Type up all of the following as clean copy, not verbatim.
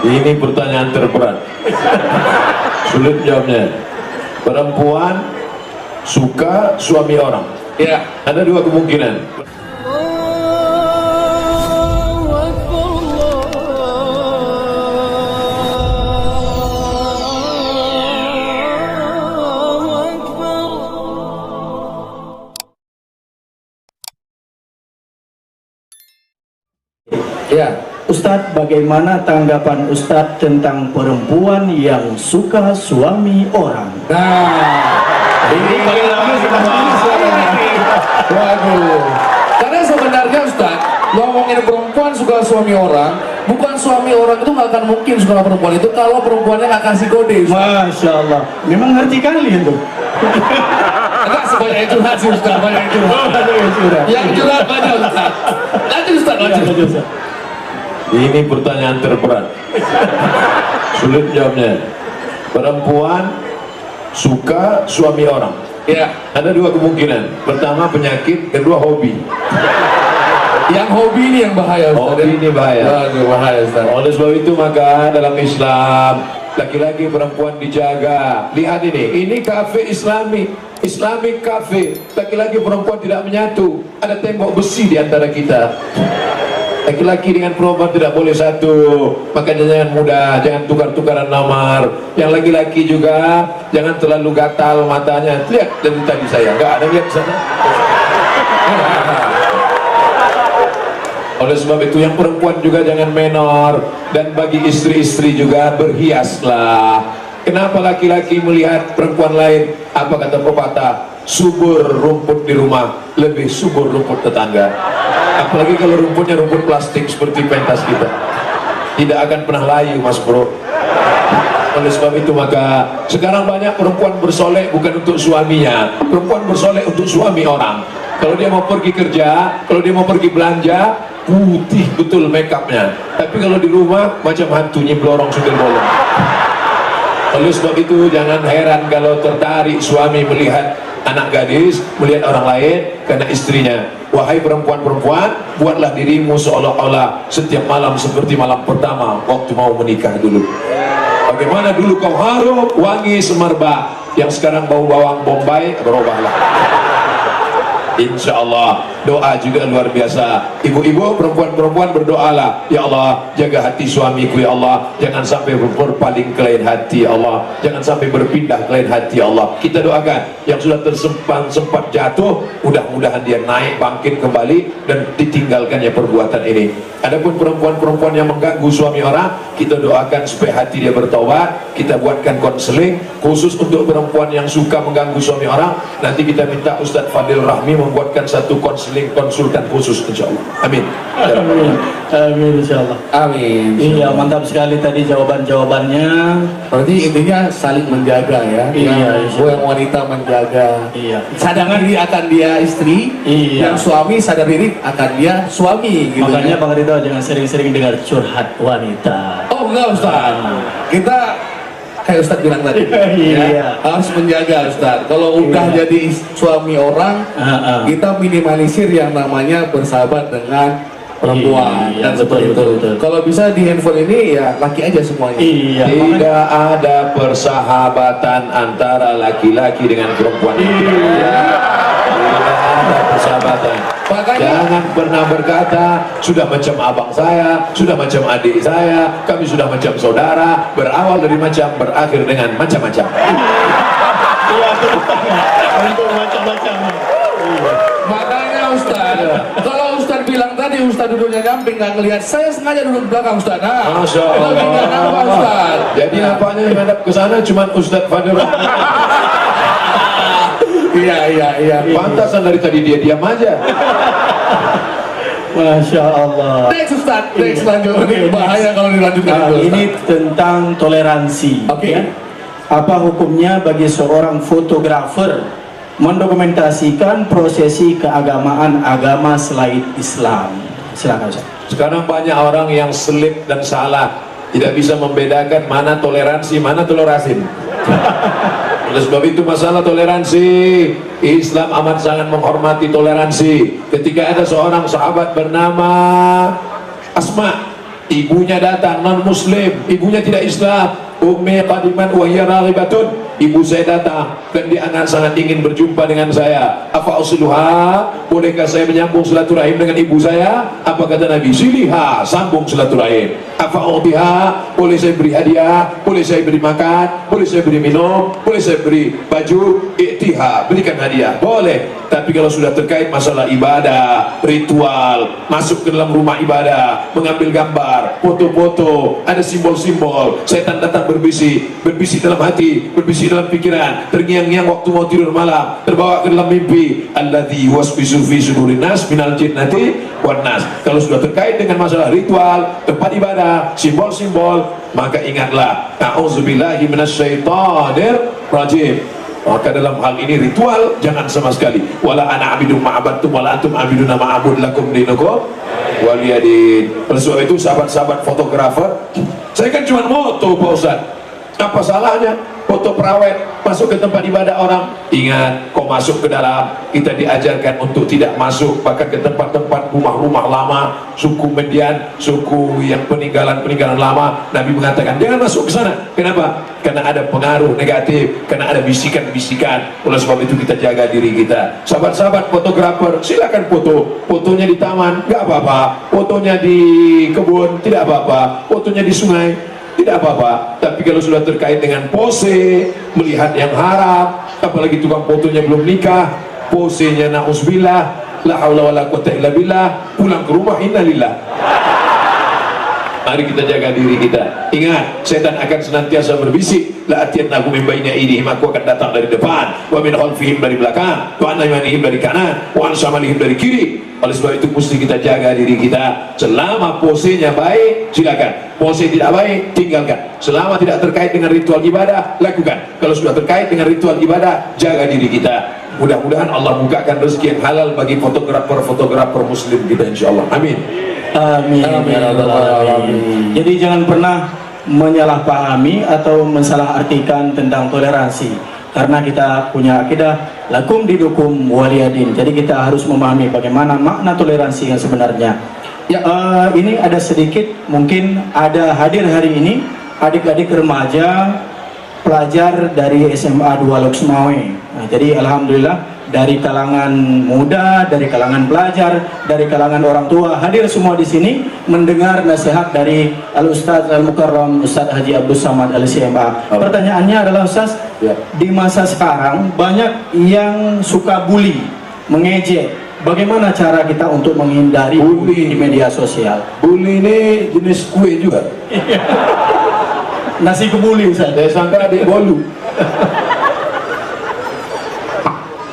Ini pertanyaan terberat. Sulit jawabnya. Perempuan suka suami orang. Ya, Ada dua kemungkinan. ya. Ustadz, bagaimana tanggapan Ustadz tentang perempuan yang suka suami orang? Nah, ini waduh. Karena sebenarnya Ustaz, ngomongin perempuan suka suami orang, bukan suami orang itu nggak akan mungkin suka sama perempuan itu kalau perempuannya nggak kasih kode. Ustaz. Masya Allah, memang ngerti kali itu. Enggak sebanyak itu sih Ustaz, banyak itu. Yang curhat banyak Ustaz. Lanjut Ustaz, lanjut. Ini pertanyaan terberat. Sulit jawabnya. Perempuan suka suami orang. Ya, Ada dua kemungkinan. Pertama penyakit, kedua hobi. yang hobi ini yang bahaya Ustaz. Hobi ini bahaya. Waduh, bahaya Ustaz. Oleh sebab itu maka dalam Islam laki-laki perempuan dijaga. Lihat ini kafe Islami, Islamic cafe. Laki-laki perempuan tidak menyatu. Ada tembok besi di antara kita. Laki-laki dengan perempuan tidak boleh satu. Makanya jangan mudah, jangan tukar-tukaran nomor. Yang laki-laki juga jangan terlalu gatal matanya. Lihat dari tadi saya, nggak ada lihat sana. Oleh sebab itu yang perempuan juga jangan menor. Dan bagi istri-istri juga berhiaslah. Kenapa laki-laki melihat perempuan lain? Apa kata pepatah? Subur rumput di rumah lebih subur rumput tetangga. Apalagi kalau rumputnya rumput plastik seperti pentas kita, tidak akan pernah layu mas bro. Oleh sebab itu maka sekarang banyak perempuan bersolek bukan untuk suaminya, perempuan bersolek untuk suami orang. Kalau dia mau pergi kerja, kalau dia mau pergi belanja, putih betul make upnya. Tapi kalau di rumah macam hantu nyimblorong sundel bolong. Oleh sebab itu jangan heran kalau tertarik suami melihat anak gadis, melihat orang lain karena istrinya. Wahai perempuan-perempuan, buatlah dirimu seolah-olah setiap malam seperti malam pertama waktu mau menikah dulu. Bagaimana dulu kau harum, wangi semerbak, yang sekarang bau bawang bombay, berubahlah. Insya Allah doa juga luar biasa. Ibu-ibu, perempuan-perempuan berdoalah, ya Allah jaga hati suamiku ya Allah, jangan sampai berpaling ke lain hati ya Allah, jangan sampai berpindah ke lain hati ya Allah. Kita doakan yang sudah sempat jatuh, mudah-mudahan dia naik bangkit kembali dan ditinggalkannya perbuatan ini. Adapun perempuan-perempuan yang mengganggu suami orang, kita doakan supaya hati dia bertobat. Kita buatkan konseling khusus untuk perempuan yang suka mengganggu suami orang. Nanti kita minta Ustadz Fadil Rahmi membuatkan satu konseling konsultan khusus insyaallah. Amin. Amin. Amin insyaallah. Amin. Iya, mantap sekali tadi jawaban-jawabannya. Berarti intinya saling menjaga ya. Iya, yang wanita menjaga. Iya. Sadar diri akan dia istri, Iya. yang suami sadar diri akan dia suami. Gitu Makanya ya. Bang Ridho jangan sering-sering dengar curhat wanita. Oh enggak Ustaz, kita kayak Ustaz bilang tadi, Iya. harus menjaga Ustaz. Kalau udah Iya. jadi suami orang, kita minimalisir yang namanya bersahabat dengan perempuan. Iya, Dan seperti betul, itu. betul. Kalau bisa di handphone ini ya laki aja semuanya. Iya. Tidak ada persahabatan antara laki-laki dengan perempuan. Tidak ada persahabatan. Makanya Jangan pernah berkata sudah macam abang saya, sudah macam adik saya, kami sudah macam saudara. Berawal dari macam, berakhir dengan macam-macam. Iya, untuk macam-macam. makanya Ustaz, kalau Ustaz bilang tadi Ustaz duduknya nyamping nggak ngelihat, saya sengaja duduk di belakang Ustaz. Nah, Masya tapi nggak nampak Allah. Ustaz. Jadi nampaknya yang hadap ke sana cuma Ustadz Fadil. Iya. Pantasan dari tadi dia diam aja. Masya Allah. Next Ustaz, next lanjut. Ini bahaya kalau dilanjutkan Nah, dulu, Ustaz. ini tentang toleransi. Oke. Ya. Apa hukumnya bagi seorang fotografer mendokumentasikan prosesi keagamaan agama selain Islam? Silakan Ustaz. Sekarang banyak orang yang selip dan salah, tidak bisa membedakan mana toleransi, mana tolerasin. Oleh sebab itu masalah toleransi, Islam amat sangat menghormati toleransi. Ketika ada seorang sahabat bernama Asma, ibunya datang non muslim, ibunya tidak Islam, ummi qadiman wa hiya raghibatun, ibu saya datang dan dia sangat ingin berjumpa dengan saya, afa usluha, bolehkah saya menyambung silaturahim dengan ibu saya? Apa kata Nabi? Siliha, sambung silaturahim. Afa utiha, boleh saya beri hadiah, boleh saya beri makan, boleh saya beri minum, boleh saya beri baju, iktiha, berikan hadiah, boleh. Tapi kalau sudah terkait masalah ibadah, ritual, masuk ke dalam rumah ibadah, mengambil gambar, foto-foto, ada simbol-simbol, setan datang berbisik dalam hati, berbisik dalam pikiran, terngiang-ngiang waktu mau tidur malam, terbawa ke dalam mimpi, alladzi waswisu fi sudurin nas minal jinnati wan nas. Kalau sudah terkait dengan masalah ritual, tempat ibadah, simbol-simbol, maka ingatlah, a'udzubillahi minasyaitonir rajim. Maka dalam hal ini ritual jangan sama sekali. Wala ana abidum ma'abattum wala antum abiduna ma'abud lakum dinukum waliyadin. Oleh sebab itu sahabat-sahabat fotografer, saya kan cuma moto Pak Ustaz. Apa salahnya foto perawat masuk ke tempat ibadah orang? Ingat, kau masuk ke dalam, kita diajarkan untuk tidak masuk bahkan ke tempat-tempat rumah-rumah lama, suku Median, suku yang peninggalan lama. Nabi mengatakan jangan masuk ke sana. Kenapa? Karena ada pengaruh negatif, karena ada bisikan-bisikan. Oleh sebab itu kita jaga diri kita. Sahabat-sahabat fotografer, silakan foto. Fotonya di taman, nggak apa-apa. Fotonya di kebun, tidak apa-apa. Fotonya di sungai, tidak apa-apa. Tapi kalau sudah terkait dengan pose, melihat yang haram, apalagi tukang fotonya belum nikah, posenya na'udzubillah, la haula wala quwwata illa billah, pulang ke rumah innalillah. Mari kita jaga diri kita. Ingat, setan akan senantiasa berbisik, la atiyannahum min baini aydihim, aku akan datang dari depan, wa min khalfihim, dari belakang, wa an aymanihim, dari kanan, wa an shamalihim, dari kiri. Oleh sebab itu mesti kita jaga diri kita. Selama posenya baik, silakan. Pose tidak baik, tinggalkan. Selama tidak terkait dengan ritual ibadah, lakukan. Kalau sudah terkait dengan ritual ibadah, jaga diri kita. Mudah-mudahan Allah bukakan rezeki yang halal bagi fotografer muslim kita, insyaallah. Amin. Amin. Amin. Ya Rabbal Alamin. Jadi jangan pernah menyalahpahami atau mensalahartikan tentang toleransi, karena kita punya akidah lakum dinukum waliyadin. Jadi kita harus memahami bagaimana makna toleransi yang sebenarnya. Ya, ini ada sedikit, mungkin ada hadir hari ini adik-adik remaja pelajar dari SMA 2 Loksmawe. Nah, jadi alhamdulillah dari kalangan muda, dari kalangan pelajar, dari kalangan orang tua hadir semua di sini mendengar nasihat dari Al-Ustaz Al-Mukarram Ustaz Haji Abdul Samad Al-CMA. Pertanyaannya adalah Ustaz, di masa sekarang banyak yang suka bully, mengejek. Bagaimana cara kita untuk menghindari bully di media sosial? Bully ini jenis kue juga. Nasi kebuli Ustaz. Saya sangka adik bolu.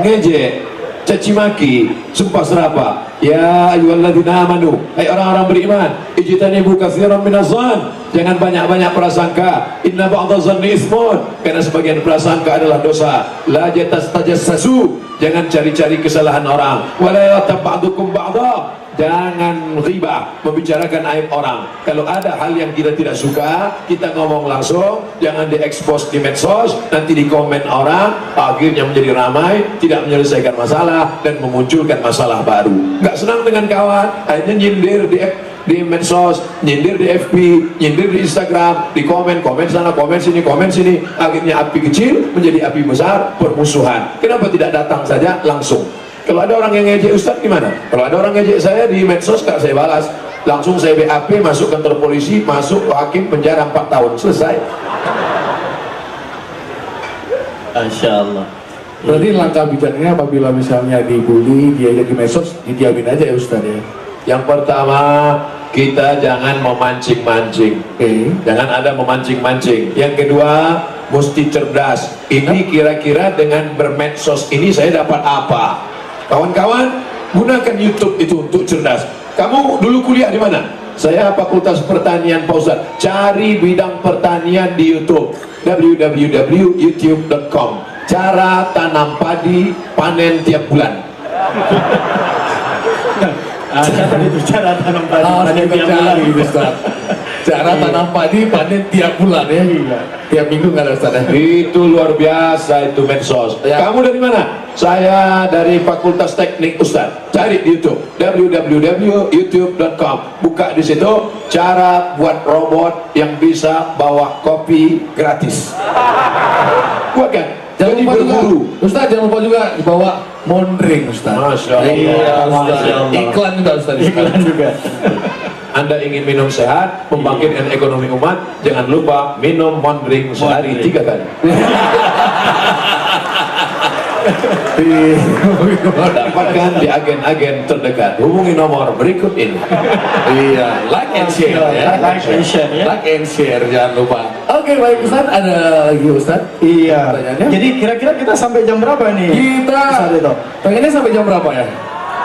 Ngejek, caci maki, sumpah serapa. Ya ayyuhalladzina amanu, hai orang-orang beriman, ijtanibu katsiran minadh-dhann, jangan banyak-banyak prasangka. Inna ba'dadh-dhanni itsmun, karena sebagian prasangka adalah dosa. La tajassasu, jangan cari-cari kesalahan orang. Wala yaghtab ba'dukum ba'dha, jangan ghibah, membicarakan aib orang. Kalau ada hal yang kita tidak suka, kita ngomong langsung, jangan diekspos di medsos, nanti di komen orang, akhirnya menjadi ramai, tidak menyelesaikan masalah dan memunculkan masalah baru. Nggak senang dengan kawan, akhirnya nyindir di medsos, nyindir di FB, nyindir di Instagram, di komen sana, komen sini, akhirnya api kecil menjadi api besar, permusuhan. Kenapa tidak datang saja langsung? Kalau ada orang yang ngejek Ustaz gimana? Kalau ada orang ngejek saya di medsos, tak saya balas, langsung saya BAP, masuk kantor polisi, masuk ke hakim, penjara 4 tahun, selesai. Masya Allah. Berarti langkah bijaknya apabila misalnya dibully, diajak di medsos, didiamin aja ya Ustaz ya. Yang pertama, kita jangan memancing-mancing. Jangan ada memancing-mancing. Yang kedua, mesti cerdas. Ini kira-kira dengan bermedsos ini saya dapat apa? Kawan-kawan, gunakan YouTube itu untuk cerdas. Kamu dulu kuliah di mana? Saya Fakultas Pertanian Pak Ustaz. Cari bidang pertanian di YouTube, www.youtube.com. Cara tanam padi, panen tiap bulan. Saya tadi itu cara tanam padi. Harus kita tiap bulan. cari gitu Ustaz. Cara tanam padi panen tiap bulan ya. Tiap minggu nggak ada Ustaz ya. Itu luar biasa itu medsos. Ya. Kamu dari mana? Saya dari Fakultas Teknik Ustaz. Cari di YouTube www.youtube.com. Buka di situ cara buat robot yang bisa bawa kopi gratis. Buat kan? Jangan Jadi lupa juga, berburu. Ustaz jangan lupa juga dibawa mondring Ustaz. Masya Allah. Iya, Ustaz. Masya Allah. Iklan juga Ustaz. Iklan juga. Anda ingin minum sehat, membangkitkan ekonomi umat, jangan lupa minum mondring sehari Mondring. 3 kali. Dapatkan di agen-agen terdekat. Hubungi nomor berikut ini. Iya, like and share ya. Like and share, ya. Like and share jangan lupa. Oke, baik Ustaz, ada lagi Ustaz? Iya. Pertanyaannya? Jadi kira-kira kita sampai jam berapa nih? Kita Ustaz itu. pengennya sampai jam berapa ya?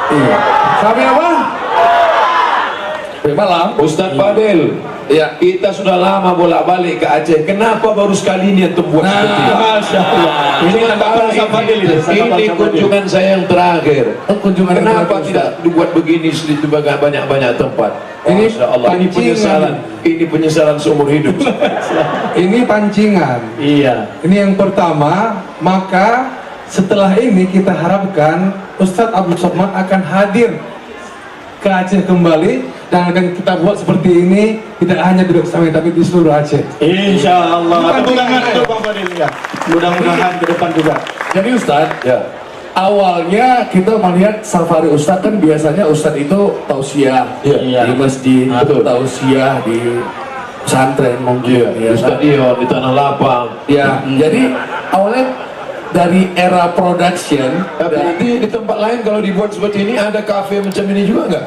Iya. Sampai apa? Sampai malam. Ustadz Fadil, Iya. kita sudah lama bolak-balik ke Aceh. Kenapa baru sekali ini yang buat seperti ini? Masya Allah. Ini kan kapal Safadil ini. Ini kunjungan saya yang terakhir. Oh, kunjungan yang Kenapa terakhir, tidak dibuat begini di banyak-banyak tempat? Ini Masya Allah, ini pancingan. penyesalan. Ini penyesalan seumur hidup. Ini pancingan. Iya. Ini yang pertama, maka setelah ini kita harapkan Ustadz Abdul Somad akan hadir ke Aceh kembali dan akan kita buat seperti ini tidak hanya di Sampai tapi di seluruh Aceh. Insya Allah. Bukan Tepuk tangan tinggal. untuk Bang Fadil ya. Mudah-mudahan ke depan juga. Jadi Ustaz, Ya. awalnya kita melihat safari Ustaz kan biasanya Ustaz itu tausiah Iya. di masjid, Betul. tausiah di pesantren mungkin Di stadion, di tanah lapang. Ya, jadi awalnya dari era production Tapi nanti di tempat lain kalau dibuat seperti ini ada kafe macam ini juga nggak?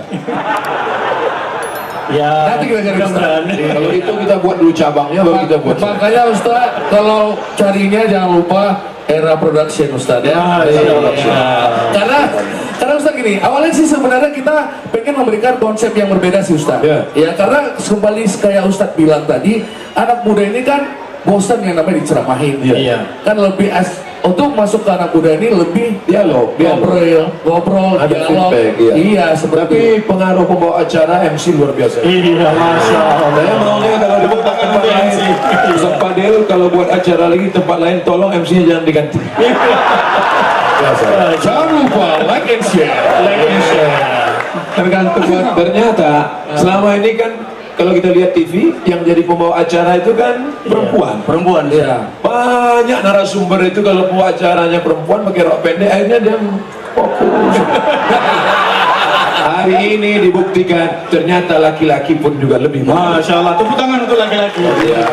Ya. Nanti kita cari mudah-mudahan. Kalau itu kita buat dulu cabangnya baru kita buat. makanya Ustaz kalau carinya jangan lupa era production Ustaz ya. Iya. Karena Ustaz gini, awalnya sih sebenarnya kita pengen memberikan konsep yang berbeda sih Ustaz. Ya. Ya karena kembali kayak Ustaz bilang tadi, anak muda ini kan bosan yang namanya diceramahin. Iya. Kan lebih untuk masuk ke anak muda ini lebih Dialog. ngobrol, Ada dialog. feedback, iya. Iya, seperti Tapi pengaruh pembawa acara MC luar biasa. Iya, Masya Allah. Saya maunya kalau dibuat tempat lain, Ustaz Fadil kalau buat acara lagi tempat lain tolong MC-nya jangan diganti. Biasa. jangan lupa like and share. Like and share. Tergantung buat Ternyata selama ini kan kalau kita lihat TV yang jadi pembawa acara itu kan perempuan. Perempuan. Iya. Banyak narasumber itu kalau pembawa acaranya perempuan pakai rok pendek akhirnya dia fokus. Hari ini dibuktikan ternyata laki-laki pun juga lebih baik. Masya Allah. Tepuk tangan untuk laki-laki. Ya.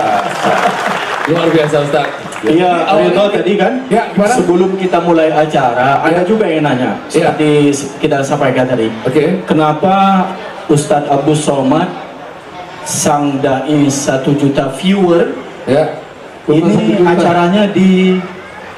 Luar biasa Ustaz. Iya, Rito tadi kan, Ya, gimana? sebelum kita mulai acara, ada juga yang nanya, Ya. seperti kita sampaikan tadi. Oke. Kenapa Ustadz Abdul Somad, sang dai 1 juta viewer, Ya. ini acaranya di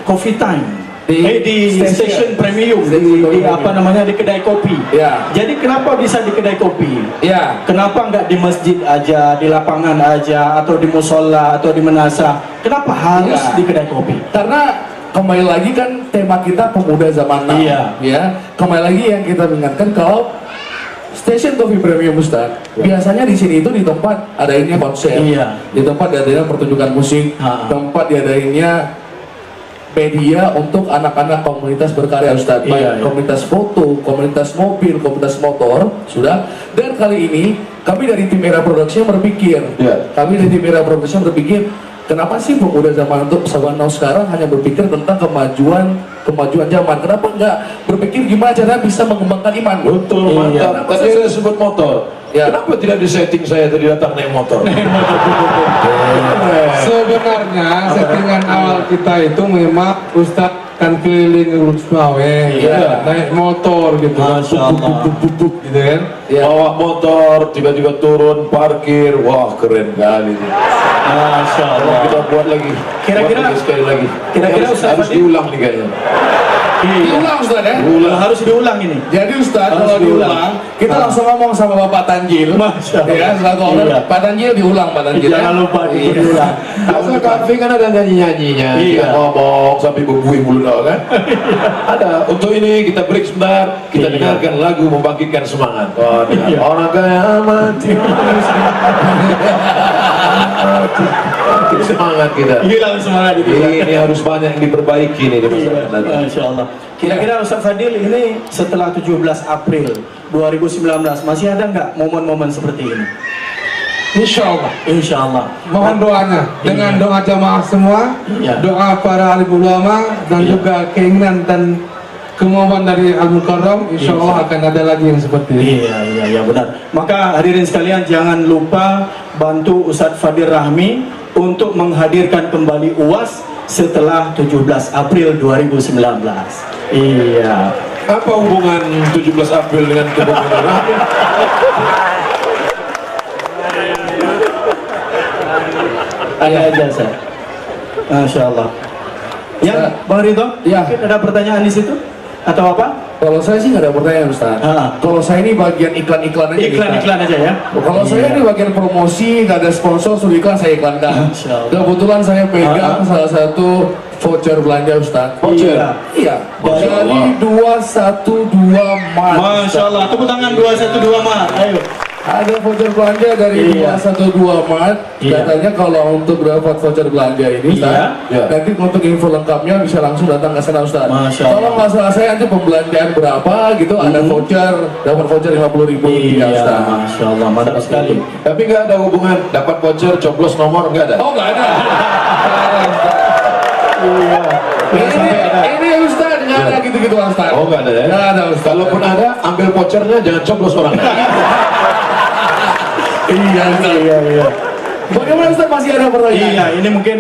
Coffee Time, di station premium, di apa namanya, di kedai kopi. Ya. Jadi kenapa bisa di kedai kopi? Ya. Kenapa nggak di masjid aja, di lapangan aja, atau di musola, atau di menasa? Kenapa harus Ya. di kedai kopi? Karena kembali lagi kan tema kita pemuda zaman now. Iya. Ya. Kembali lagi yang kita ingatkan kalau Station Coffee Premium Ustaz, biasanya di sini itu di tempat adanya konser, Iya. di tempat adanya pertunjukan musik, Ha. tempat diadainya media untuk anak-anak komunitas berkarya Ustaz, baik Iya, iya. komunitas foto, komunitas mobil, komunitas motor, sudah. Dan kali ini kami dari tim Era Production berpikir, Iya. kami dari tim Era Production berpikir, kenapa sih pemuda zaman untuk zaman now sekarang hanya berpikir tentang kemajuan zaman? Kenapa nggak berpikir gimana cara bisa mengembangkan iman? Betul, Iya. mantap. Tadi ada sebut motor. Ya. Kenapa tidak disetting saya tadi datang naik motor? sebenarnya settingan awal kita itu memang Ustadz kan keliling Rusmawe, Iya. naik motor gitu, Masya Allah. Buk, gitu kan. Ya. Bawa motor, tiba-tiba turun, parkir. Wah, keren kali ini. Masya Kalau Allah. kita buat lagi. Kira-kira- buat lagi sekali lagi. kira-kira harus, Ustaz harus Fadil- diulang nih kayaknya. Diulang Ustaz ya? Harus diulang ini. Jadi Ustaz Harus kalau diulang. diulang, kita langsung ngomong sama Bapak Tanjil. Masya Allah. Ya, selaku owner, Iya. Pak Tanjil diulang Pak Tanjil. Jangan ya. lupa Alhamdulillah. Masa kafe kan ada nyanyi-nyanyinya, Iya. kita ngomong sampai berbuih mulu dong kan. Ada. Untuk ini kita break sebentar, kita Iya. dengarkan lagu membangkitkan semangat. Oh, Iya. orang kaya mati. Bangkit semangat kita. Hilang semangat itu. Ini harus banyak yang diperbaiki nih di Iya, masyarakat. Masya Allah. Kira-kira Ustaz Fadil ini setelah 17 April 2019 masih ada nggak momen-momen seperti ini? Insya Allah. Insya Allah. Mohon doanya dengan Iya. doa jamaah semua, Iya. doa para alim ulama dan Iya. juga keinginan dan kemauan dari Al Mukarram, insya Allah akan ada lagi yang seperti ini. Iya benar. Maka hadirin sekalian jangan lupa bantu Ustadz Fadil Rahmi untuk menghadirkan kembali UAS setelah 17 April 2019. Iya. Apa hubungan 17 April dengan kebohongan Rahmi? Ada aja saya. Masya Allah. Ya, Bang Ridho? Ya. Mungkin ada pertanyaan di situ? Atau apa? Kalau saya sih nggak ada pertanyaan Ustaz. Kalau saya ini bagian iklan-iklan aja. Iklan-iklan aja ya. Kalau saya ini bagian promosi, nggak ada sponsor, suruh iklan saya iklankan. Masya Allah. Kebetulan saya pegang salah satu voucher belanja Ustaz. Voucher? Iya. Masya Dari Allah. 212 Maret. Masya Allah. Tepuk tangan 212 Maret. Ayo. Ada voucher belanja dari Iya. 212 Maret. Iya. Katanya kalau untuk dapat voucher belanja ini Ustaz, Iya. nanti untuk info lengkapnya bisa langsung datang ke sana Ustaz. Masya Allah. Tolong masalah saya nanti pembelanjaan berapa gitu, ada voucher, dapat voucher 50.000 Iya, Ustaz. Masya Allah. Mantap sekali. Tapi nggak ada hubungan dapat voucher, coblos nomor nggak ada. Oh nggak ada. Iya. Ini Ustaz nggak ada gitu-gitu Ustaz. Oh nggak ada ya? Nggak ada Ustaz. Kalaupun ada, ambil vouchernya jangan coblos orang. Iya Ustaz. Iya. Bagaimana Ustaz, masih ada pertanyaan? Iya, ini mungkin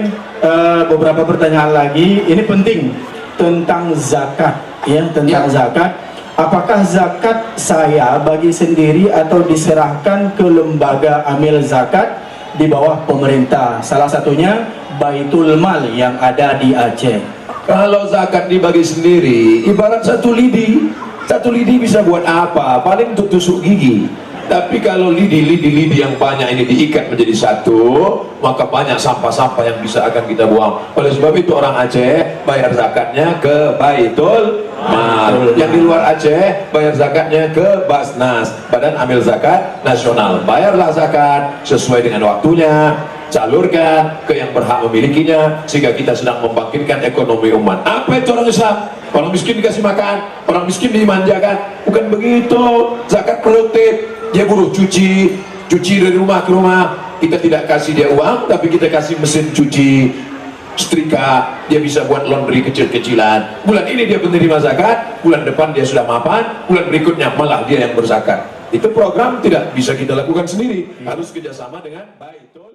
beberapa pertanyaan lagi. Ini penting tentang zakat, ya, tentang Ya. zakat. Apakah zakat saya bagi sendiri atau diserahkan ke lembaga amil zakat di bawah pemerintah? Salah satunya Baitul Mal yang ada di Aceh. Kalau zakat dibagi sendiri, ibarat satu lidi bisa buat apa? Paling untuk tusuk gigi. Tapi kalau lidi yang banyak ini diikat menjadi satu, maka banyak sampah-sampah yang bisa akan kita buang. Oleh sebab itu orang Aceh bayar zakatnya ke Baitul Mal. Yang di luar Aceh bayar zakatnya ke Basnas, Badan Amil Zakat Nasional. Bayarlah zakat sesuai dengan waktunya, salurkan ke yang berhak memilikinya, sehingga kita sedang membangkitkan ekonomi umat. Apa itu orang Islam? Orang miskin dikasih makan, orang miskin dimanjakan. Bukan begitu. Zakat produktif. Dia buruh cuci dari rumah ke rumah. Kita tidak kasih dia uang, tapi kita kasih mesin cuci, setrika. Dia bisa buat laundry kecil-kecilan. Bulan ini dia penerima zakat, bulan depan dia sudah mapan, bulan berikutnya malah dia yang berzakat. Itu program tidak bisa kita lakukan sendiri, harus kerjasama dengan Baitul